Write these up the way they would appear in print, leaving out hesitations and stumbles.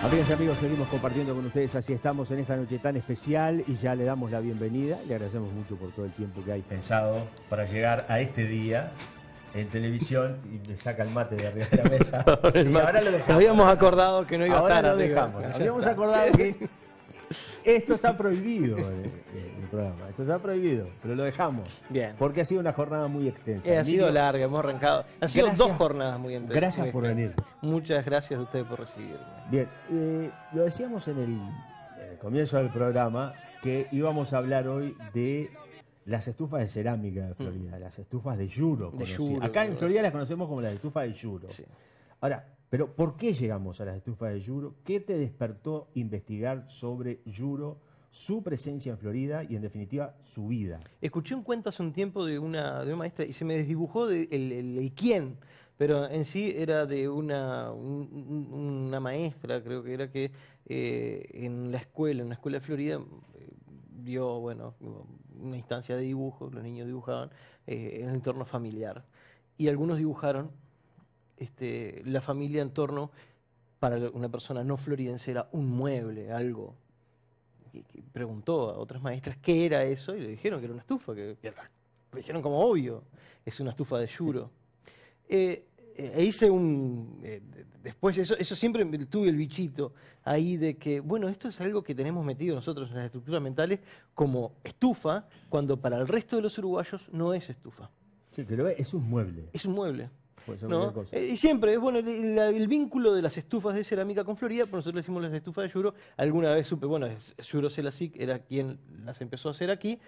Amigas y amigos, seguimos compartiendo con ustedes, así estamos en esta noche tan especial y ya le damos la bienvenida. Le agradecemos mucho por todo el tiempo que hay pensado para llegar a este día en televisión y me saca el mate de arriba de la mesa. Y ahora lo dejamos. Habíamos acordado que no iba a estar. Ahora lo dejamos. Habíamos acordado que esto está prohibido en el programa. Esto está prohibido, pero lo dejamos. Bien. Porque ha sido una jornada muy extensa. Ha sido larga, hemos arrancado. Han sido Gracias. 2 jornadas muy intensas. Gracias por venir. Muchas gracias a ustedes por recibirme. Bien, lo decíamos en el comienzo del programa que íbamos a hablar hoy de las estufas de cerámica de Florida, las estufas de Juro. Acá en Florida las conocemos como las estufas de Juro. Sí. Ahora, pero ¿por qué llegamos a las estufas de Juro? ¿Qué te despertó investigar sobre Juro, su presencia en Florida y, en definitiva, su vida? Escuché un cuento hace un tiempo de una maestra y se me desdibujó el quién, pero en sí era de una maestra, creo que era que en la escuela de Florida, dio, bueno, una instancia de dibujo, los niños dibujaban en el entorno familiar. Y algunos dibujaron la familia en torno, para una persona no floridense, era un mueble, algo. Que preguntó a otras maestras qué era eso y le dijeron que era una estufa, que le dijeron como obvio, es una estufa de Juro. Hice después eso siempre tuve el bichito ahí de que, bueno, esto es algo que tenemos metido nosotros en las estructuras mentales como estufa, cuando para el resto de los uruguayos no es estufa. Sí, pero es un mueble. Es un mueble. ¿No? Y siempre es bueno el vínculo de las estufas de cerámica con Florida, por nosotros decimos las estufas de Juro. Alguna vez supe, bueno, Juro Selassie era quien las empezó a hacer aquí,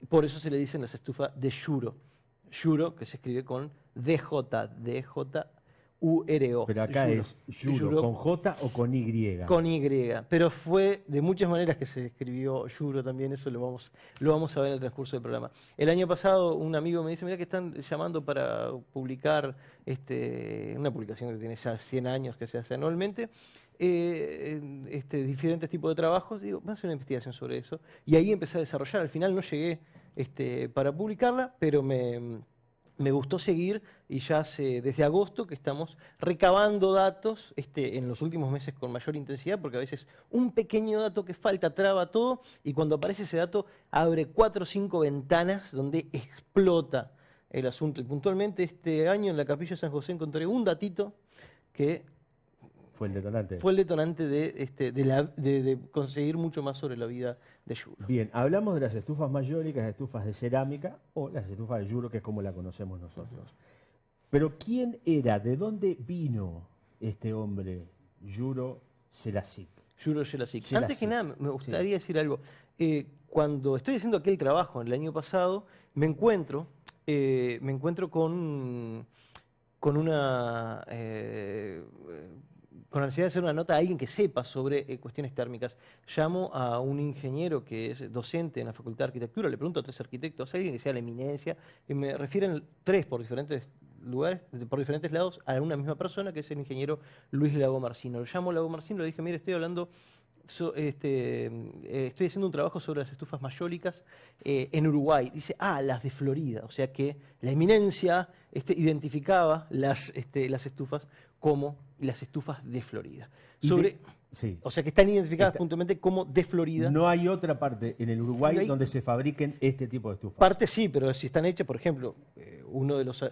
por eso se le dicen las estufas de Juro. Juro, que se escribe con DJ, D-J-U-R-O. Pero acá Juro. es Juro, ¿con J o con Y? Con Y, pero fue de muchas maneras que se escribió Juro también, eso lo vamos a ver en el transcurso del programa. El año pasado un amigo me dice, mira que están llamando para publicar una publicación que tiene ya 100 años que se hace anualmente, diferentes tipos de trabajos. Digo, vamos a hacer una investigación sobre eso. Y ahí empecé a desarrollar, al final no llegué para publicarla, pero me gustó seguir y ya desde agosto que estamos recabando datos en los últimos meses con mayor intensidad, porque a veces un pequeño dato que falta traba todo y cuando aparece ese dato abre 4 o 5 ventanas donde explota el asunto. Y puntualmente este año en la Capilla de San José encontré un datito que fue el detonante. Fue el detonante de conseguir mucho más sobre la vida de Juro. Bien, hablamos de las estufas mayólicas, las estufas de cerámica o las estufas de Juro, que es como la conocemos nosotros. Pero ¿quién era? ¿De dónde vino este hombre, Juro Selassie? Juro Selassie. Antes que nada, me gustaría decir algo. Cuando estoy haciendo aquel trabajo el año pasado, me encuentro con la necesidad de hacer una nota a alguien que sepa sobre cuestiones térmicas. Llamo a un ingeniero que es docente en la Facultad de Arquitectura, le pregunto a 3 arquitectos, a alguien que sea la eminencia, y me refieren 3 por diferentes lugares, por diferentes lados, a una misma persona, que es el ingeniero Luis Lagomarsino. Lo llamo Lagomarsino, le dije, mire, estoy hablando... estoy haciendo un trabajo sobre las estufas mayólicas en Uruguay. Dice, las de Florida. O sea que la eminencia identificaba las estufas como las estufas de Florida. O sea que están identificadas puntualmente como de Florida. No hay otra parte en el Uruguay donde se fabriquen este tipo de estufas. Parte sí, pero si están hechas, por ejemplo, uno de los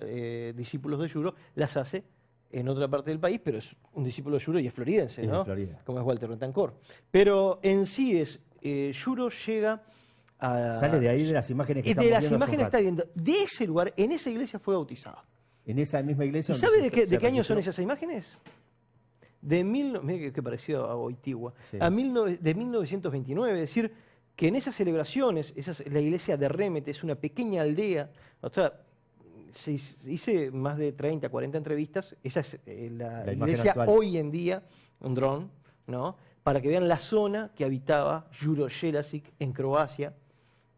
discípulos de Juro las hace en otra parte del país, pero es un discípulo de Juro y es floridense, ¿no? Florida. Como es Walter Betancourt. Pero en sí Juro llega a... Sale de ahí de las imágenes que estamos viendo. De las imágenes que está viendo. De ese lugar, en esa iglesia fue bautizado. En esa misma iglesia. ¿Y sabe de qué año son esas imágenes? Mira qué parecido a Oitigua. Sí. De 1929, es decir, que en esas celebraciones, la iglesia de Rémete es una pequeña aldea, o sea, hice más de 30, 40 entrevistas, esa es la iglesia actual. Hoy en día, un dron, ¿no? Para que vean la zona que habitaba Juro Selassie en Croacia,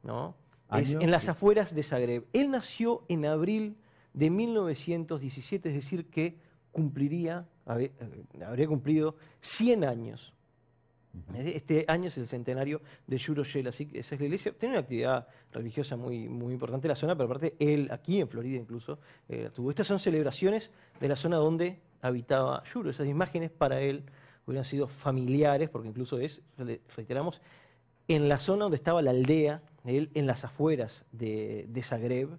¿no? En las afueras de Zagreb. Él nació en abril de 1917, es decir, que habría cumplido 100 años. Este año es el centenario de Juro Selassie, esa es la iglesia. Tiene una actividad religiosa muy, muy importante en la zona, pero aparte él, aquí en Florida incluso, tuvo. Estas son celebraciones de la zona donde habitaba Juro, esas imágenes para él, hubieran sido familiares, porque incluso reiteramos, en la zona donde estaba la aldea, él en las afueras de Zagreb.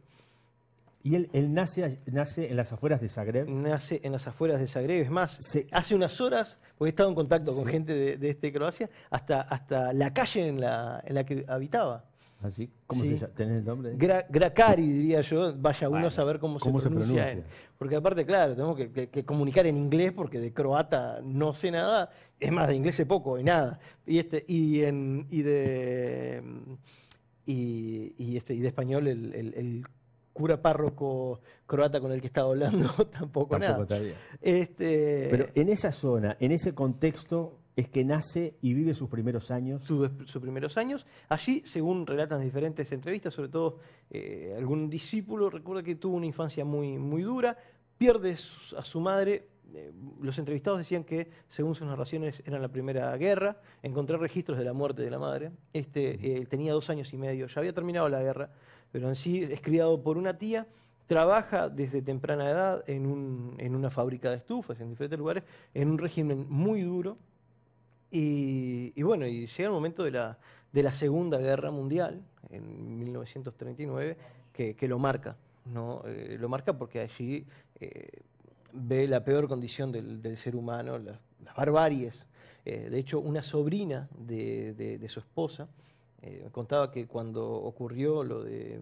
Y él nace en las afueras de Zagreb. Nace en las afueras de Zagreb. Es más, hace unas horas, porque he estado en contacto con gente de Croacia, hasta la calle en la que habitaba. ¿Así? ¿Cómo se llama? ¿Tenés el nombre? Grakari, diría yo. Vaya uno a saber cómo se pronuncia. Porque aparte, claro, tenemos que comunicar en inglés, porque de croata no sé nada. Es más, de inglés sé poco y nada. Y de español el cura párroco croata con el que estaba hablando tampoco nada. Todavía. Pero en esa zona, en ese contexto, es que nace y vive sus primeros años. Sus primeros años. Allí, según relatan diferentes entrevistas, sobre todo algún discípulo, recuerda que tuvo una infancia muy, muy dura, pierde a su madre. Los entrevistados decían que, según sus narraciones, era en la Primera Guerra. Encontré registros de la muerte de la madre. Tenía 2 años y medio, ya había terminado la guerra, pero en sí es criado por una tía. Trabaja desde temprana edad en una fábrica de estufas, en diferentes lugares, en un régimen muy duro. Y bueno, y llega el momento de la Segunda Guerra Mundial, en 1939, que lo marca, ¿no? Lo marca porque allí ve la peor condición del ser humano, las barbaries. De hecho, una sobrina de su esposa contaba que cuando ocurrió lo de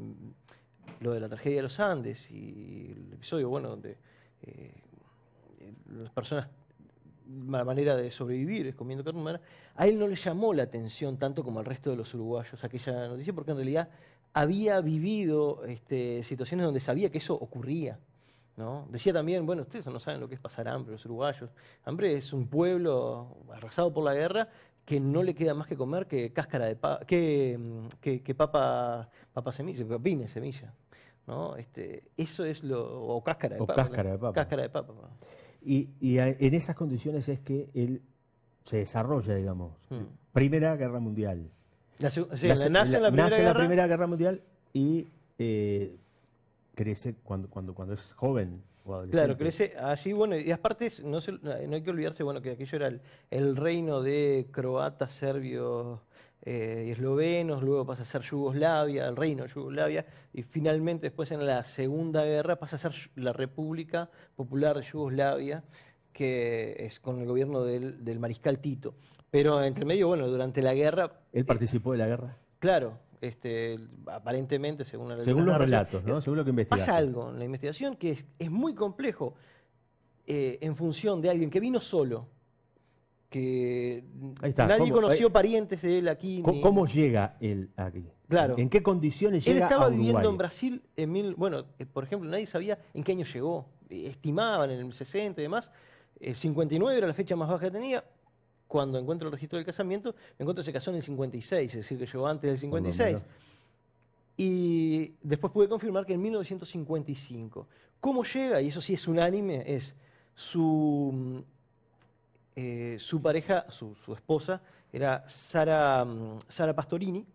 la tragedia de los Andes y el episodio, bueno, donde las personas, la manera de sobrevivir es comiendo carne humana, a él no le llamó la atención tanto como al resto de los uruguayos aquella noticia, porque en realidad había vivido situaciones donde sabía que eso ocurría, ¿no? Decía también, bueno, ustedes no saben lo que es pasar hambre, los uruguayos. Hambre es un pueblo arrasado por la guerra que no le queda más que comer que cáscara de papa, que papa semilla, pepines, semilla, ¿no? Eso es o cáscara de papa. Cáscara de papa. Y en esas condiciones es que él se desarrolla, digamos. Primera Guerra Mundial. Nace en la Primera Guerra Mundial y crece cuando es joven o adolescente. Claro, crece allí, bueno, y aparte no hay que olvidarse, bueno, que aquello era el reino de croatas, serbios y eslovenos, luego pasa a ser Yugoslavia, el reino de Yugoslavia, y finalmente después en la Segunda Guerra pasa a ser la República Popular de Yugoslavia, que es con el gobierno del mariscal Tito. Pero entre medio, bueno, durante la guerra... ¿Él participó de la guerra? Claro. Aparentemente, según los relatos, ¿no? Según lo que investigaste. Pasa algo en la investigación que es muy complejo en función de alguien que vino solo, que nadie conoció parientes de él aquí. ¿Cómo llega él aquí? Claro. ¿En qué condiciones llega a Uruguay? Él estaba viviendo en Brasil bueno, por ejemplo, nadie sabía en qué año llegó. Estimaban en el 60 y demás. El 59 era la fecha más baja que tenía. Cuando encuentro el registro del casamiento, me encuentro que se casó en el 56, es decir, que llegó antes del 56. Y después pude confirmar que en 1955. ¿Cómo llega? Y eso sí es unánime, es su pareja, su esposa, era Sara Pastorini,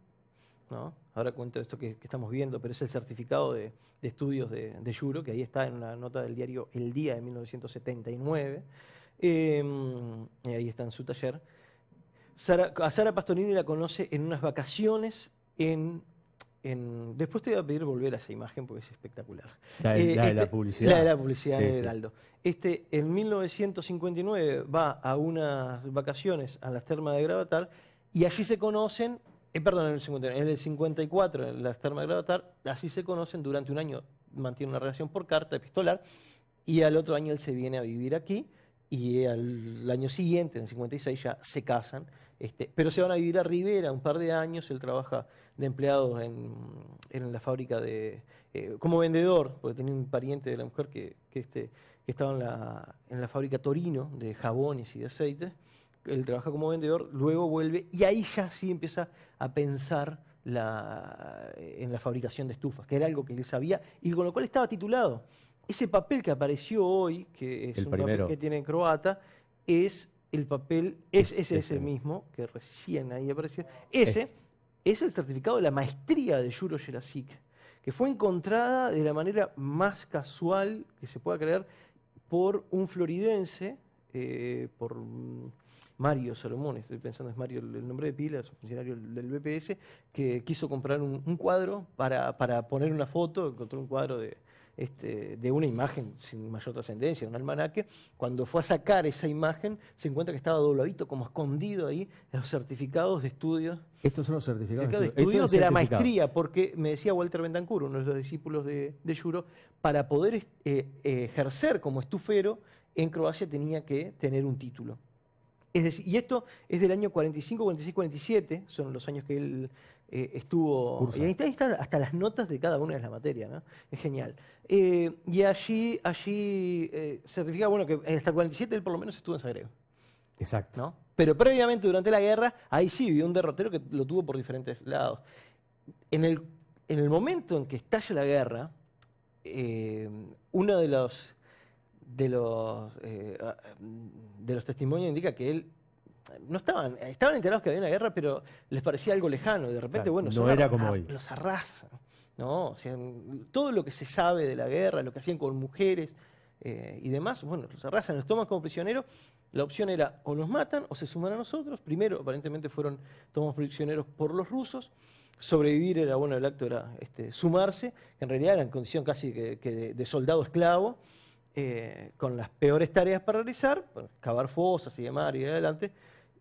¿no? Ahora cuento esto que estamos viendo, pero es el certificado de estudios de Juro, que ahí está en una nota del diario El Día de 1979. Ahí está en su taller. A Sara Pastorini la conoce en unas vacaciones después te voy a pedir volver a esa imagen porque es espectacular. La de la publicidad. La de la publicidad de Heraldo. En 1959 va a unas vacaciones a las termas de Gravatar y allí se conocen, en el 54 en las termas de Gravatar, allí se conocen durante un año, mantiene una relación por carta epistolar y al otro año él se viene a vivir aquí. Y al año siguiente, en el 56, ya se casan, pero se van a vivir a Rivera un par de años. Él trabaja de empleado en la fábrica como vendedor, porque tenía un pariente de la mujer que estaba en la fábrica Torino de jabones y de aceites. Él trabaja como vendedor, luego vuelve y ahí ya sí empieza a pensar en la fabricación de estufas, que era algo que él sabía y con lo cual estaba titulado. Ese papel que apareció hoy, que es un papel que tiene en croata, es el papel, ese es el mismo, que recién ahí apareció. Ese es el certificado de la maestría de Juro Jelačić, que fue encontrada de la manera más casual que se pueda creer por un floridense, Mario Salomón, estoy pensando es Mario el nombre de pila, es un funcionario del BPS, que quiso comprar un cuadro para poner una foto, encontró un cuadro de una imagen sin mayor trascendencia, un almanaque. Cuando fue a sacar esa imagen, se encuentra que estaba dobladito, como escondido ahí, los certificados de estudios. Estos son los certificados De estudios de la maestría, porque me decía Walter Bentancur, uno de los discípulos de Yuro, para poder ejercer como estufero en Croacia tenía que tener un título. Es decir, y esto es del año 45, 46, 47, son los años que él estuvo... Cursa. Y ahí están hasta las notas de cada una de las materias, ¿no? Es genial. Y allí certifica, bueno, que hasta el 47 él por lo menos estuvo en Zagreb. Exacto. ¿No? Pero previamente, durante la guerra, ahí sí vio un derrotero que lo tuvo por diferentes lados. En el momento en que estalla la guerra, uno de los testimonios indica que él no estaban enterados que había una guerra, pero les parecía algo lejano, y de repente, Claro, bueno, no era como hoy. los arrasan, ¿no? O sea, todo lo que se sabe de la guerra, lo que hacían con mujeres y demás, bueno, los arrasan, los toman como prisioneros. La opción era o los matan o se suman a nosotros. Primero, aparentemente fueron tomados prisioneros por los rusos. Sobrevivir era, bueno, el acto era sumarse, que en realidad era en condición casi que de soldado esclavo, con las peores tareas para realizar, bueno, cavar fosas y demás, y adelante.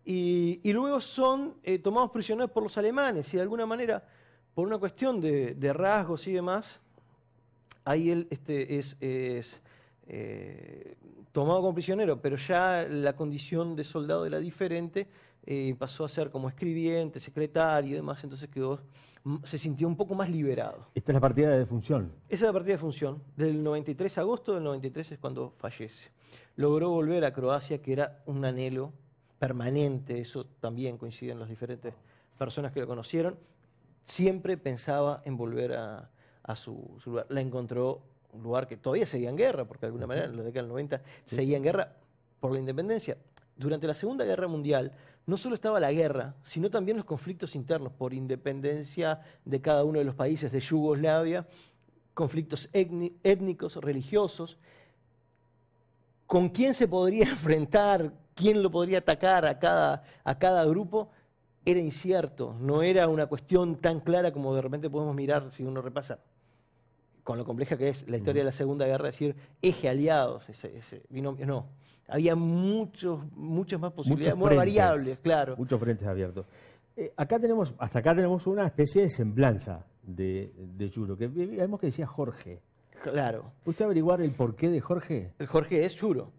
Y luego son tomados prisioneros por los alemanes, y de alguna manera, por una cuestión de rasgos y demás, ahí él es tomado como prisionero, pero ya la condición de soldado era diferente, pasó a ser como escribiente, secretario y demás, entonces se sintió un poco más liberado. Esta es la partida de defunción. Esa es la partida de función. Del 93, agosto del 93 es cuando fallece. Logró volver a Croacia, que era un anhelo permanente, eso también coinciden las diferentes personas que lo conocieron. Siempre pensaba en volver a su lugar. La encontró un lugar que todavía seguía en guerra, porque de alguna manera en la década del 90 seguía en guerra por la independencia. Durante la Segunda Guerra Mundial no solo estaba la guerra, sino también los conflictos internos por independencia de cada uno de los países de Yugoslavia, conflictos étnicos, religiosos. ¿Con quién se podría enfrentar? ¿Quién lo podría atacar a cada grupo? Era incierto, no era una cuestión tan clara como de repente podemos mirar si uno repasa con lo compleja que es la historia de la Segunda Guerra, decir eje aliados, ese binomio, no. Había muchas más posibilidades, muy variables, claro. Muchos frentes abiertos. Hasta acá tenemos una especie de semblanza de Yuro, que vemos que decía Jorge. Claro. ¿Usted averiguar el porqué de Jorge? Jorge es Yuro.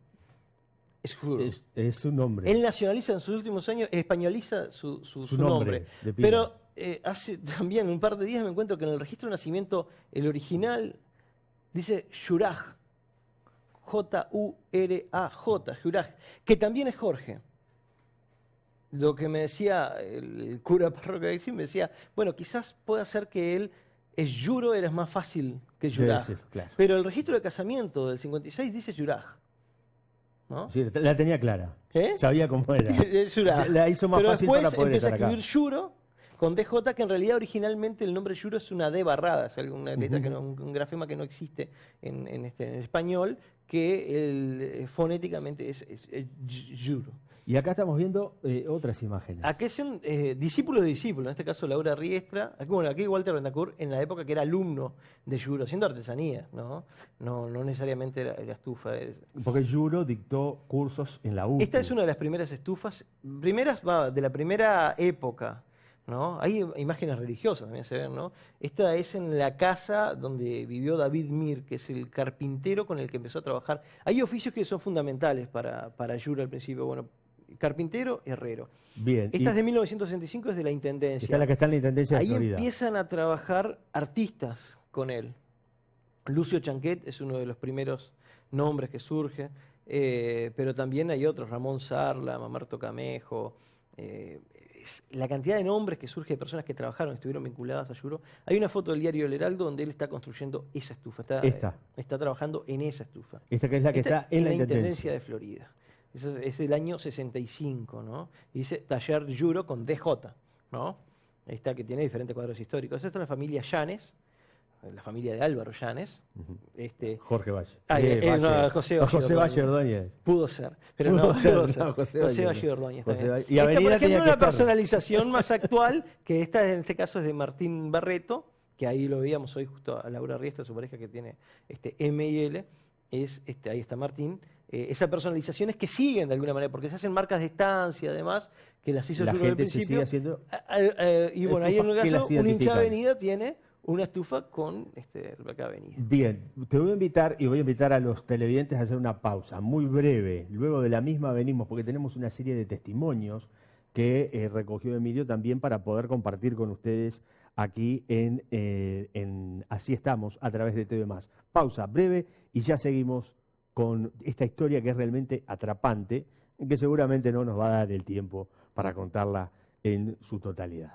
Es Yuro. Es su nombre. Él nacionaliza en sus últimos años, españoliza su nombre. Pero hace también un par de días me encuentro que en el registro de nacimiento, el original dice Juraj. J-U-R-A-J, Juraj, que también es Jorge. Lo que me decía el cura parroquial me decía, bueno, quizás pueda ser que él es Yuro, era más fácil que Juraj. Claro. Pero el registro de casamiento del 56 dice Juraj, ¿no? Sí, la tenía clara. ¿Eh? Sabía cómo era. La hizo más fácil para poder estar acá. Pero después empieza a escribir Yuro con DJ, que en realidad originalmente el nombre Yuro es una D barrada, es una letra un grafema que no existe en español, que fonéticamente es Yuro. Y acá estamos viendo otras imágenes. Aquí son discípulos de discípulos, en este caso Laura Riestra, aquí Walter Bentancur, en la época que era alumno de Yuro, haciendo artesanía, ¿no? No necesariamente era estufa. Porque Yuro dictó cursos en la UTU. Esta es una de las primeras estufas, de la primera época, ¿no? Hay imágenes religiosas también se ven, ¿no? Esta es en la casa donde vivió David Mir, que es el carpintero con el que empezó a trabajar. Hay oficios que son fundamentales para Yuro al principio, bueno, carpintero, herrero. Bien. Esta es de 1965, es de la Intendencia. Esta es la que está en la Intendencia de Florida. Ahí empiezan a trabajar artistas con él. Lucio Chanquet es uno de los primeros nombres que surge, pero también hay otros, Ramón Sarla, Mamerto Camejo, la cantidad de nombres que surge de personas que trabajaron, estuvieron vinculadas a Yuro. Hay una foto del diario El Heraldo donde él está construyendo esa estufa, está trabajando en esa estufa. Esta que es la que está en la Intendencia de Florida. Es el año 65, ¿no? Y dice Taller Yuro con DJ, ¿no? Esta que tiene diferentes cuadros históricos. Esta es la familia Llanes, la familia de Álvaro Llanes. Jorge Valle. No, José Valle Ordóñez. Pudo ser, pero pudo ser. José Valle Ordóñez. Y Avenida por ejemplo, una personalización más actual, que en este caso es de Martín Barreto, que ahí lo veíamos hoy justo a Laura Riestra, su pareja que tiene M y L, ahí está Martín. Esas personalizaciones que siguen de alguna manera, porque se hacen marcas de estancia, además, que las hizo Juro al principio. Sigue haciendo y bueno, ahí en un caso, un hincha Avenida tiene una estufa con placa Avenida. Bien, te voy a invitar y voy a invitar a los televidentes a hacer una pausa muy breve. Luego de la misma venimos, porque tenemos una serie de testimonios que recogió Emilio también para poder compartir con ustedes aquí en Así Estamos, a través de TV+. Pausa breve y ya seguimos con esta historia que es realmente atrapante, que seguramente no nos va a dar el tiempo para contarla en su totalidad.